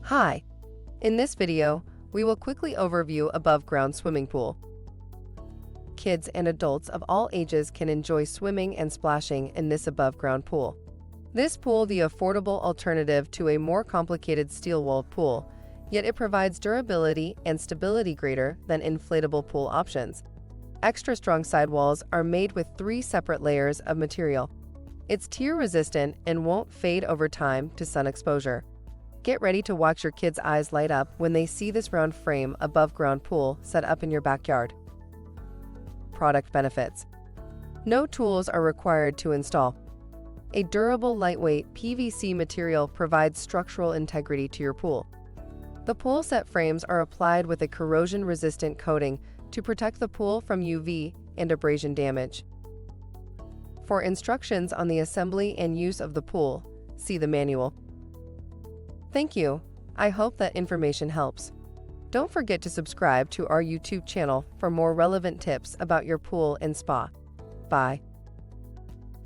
Hi! In this video, we will quickly overview above-ground swimming pool. Kids and adults of all ages can enjoy swimming and splashing in this above-ground pool. This pool the affordable alternative to a more complicated steel-walled pool, yet it provides durability and stability greater than inflatable pool options. Extra strong sidewalls are made with 3 separate layers of material. It's tear-resistant and won't fade over time to sun exposure. Get ready to watch your kids' eyes light up when they see this round frame above-ground pool set up in your backyard. Product benefits. No tools are required to install. A durable, lightweight PVC material provides structural integrity to your pool. The pool set frames are applied with a corrosion-resistant coating to protect the pool from UV and abrasion damage. For instructions on the assembly and use of the pool, see the manual. Thank you. I hope that information helps. Don't forget to subscribe to our YouTube channel for more relevant tips about your pool and spa. Bye.